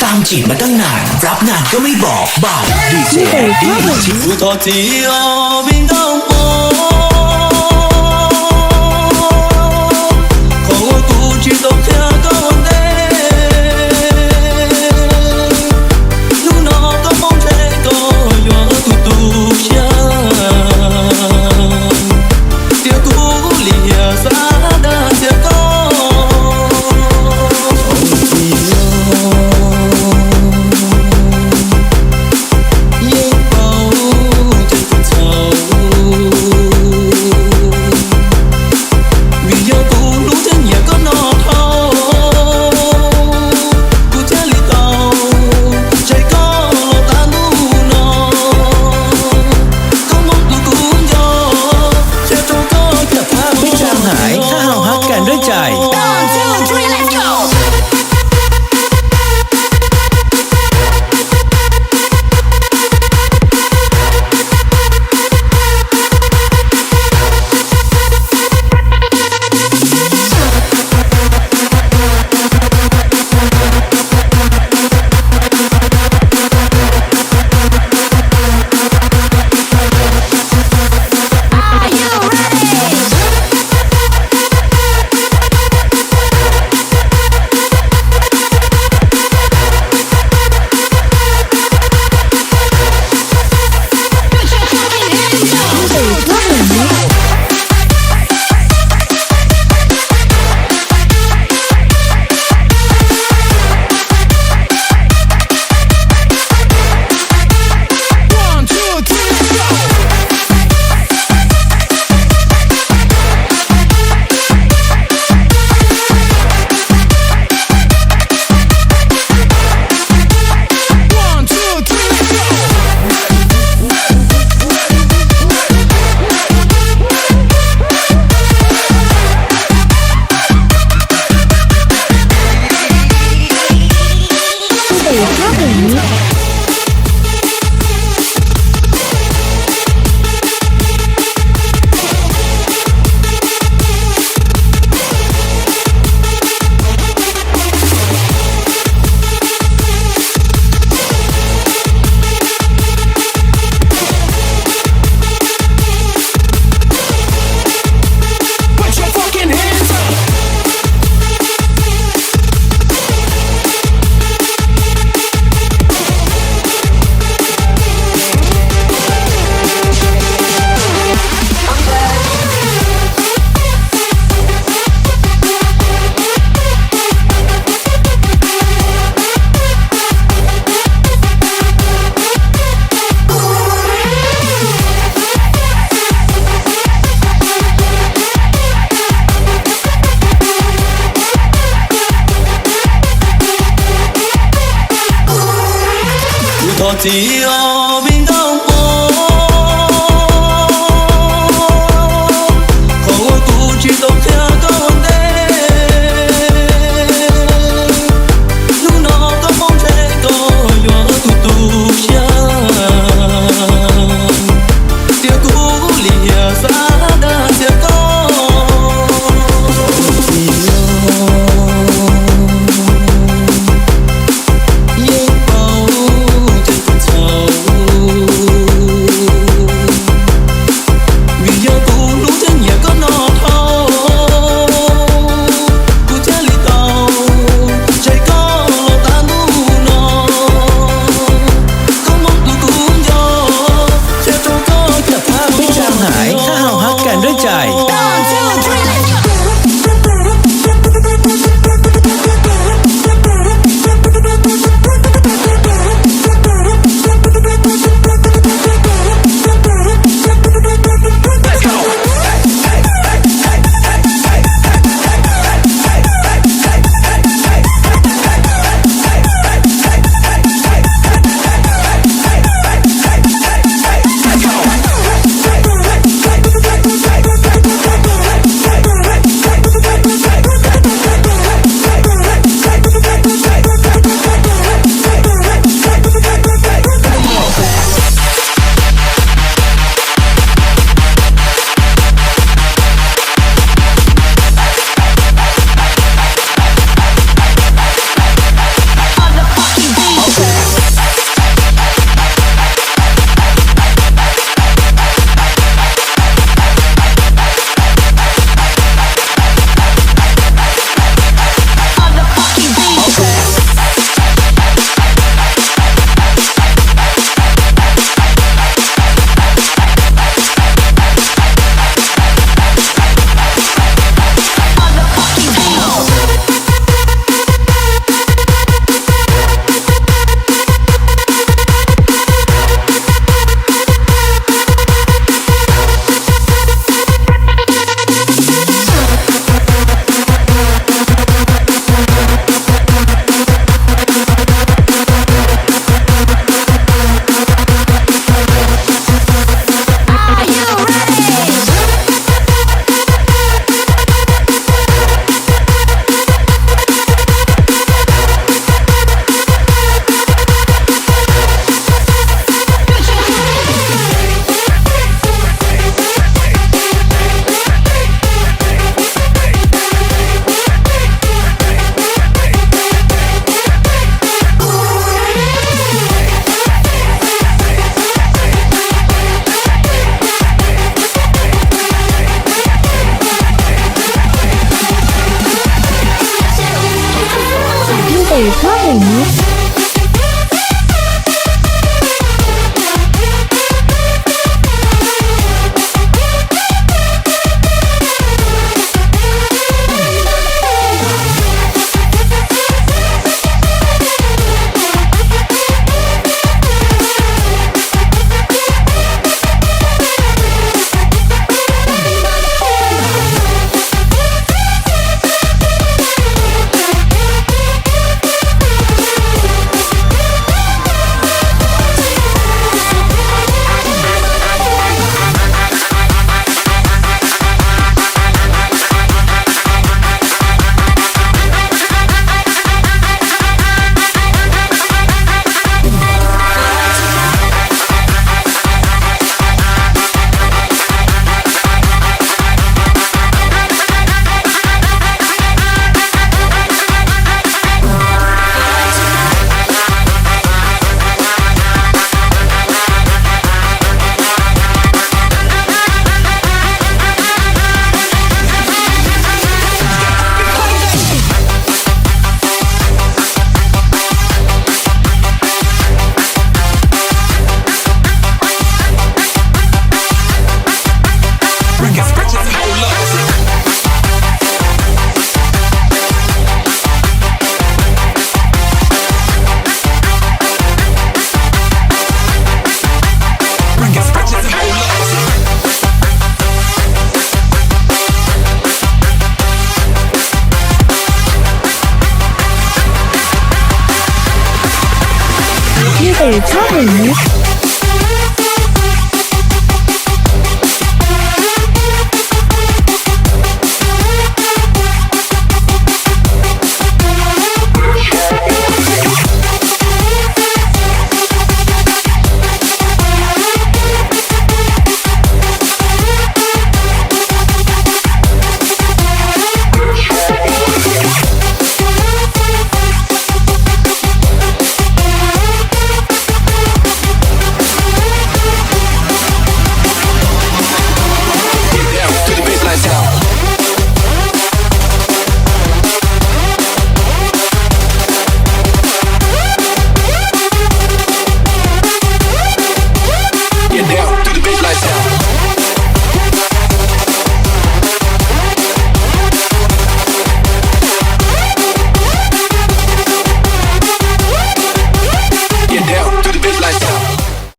ตามจีบมาตั้งนานรับงานก็ไม่บอกบ่ายดีเจดีที่ Tôi thọ chỉ ở bên đông phố Không tu chỉ độc theo có vấn đề Lúc nó có mong trẻ có nhỏ tu xa Tiếc cũ lìa xa đã tiếc có chỉ ở bên đông phố không tu chỉ độc theo có vấn đề lúc nó có mong trẻ có nhỏ tu xa tiếc cũ lìa xa đã tiếc có Hãy subscribe Trouble Mix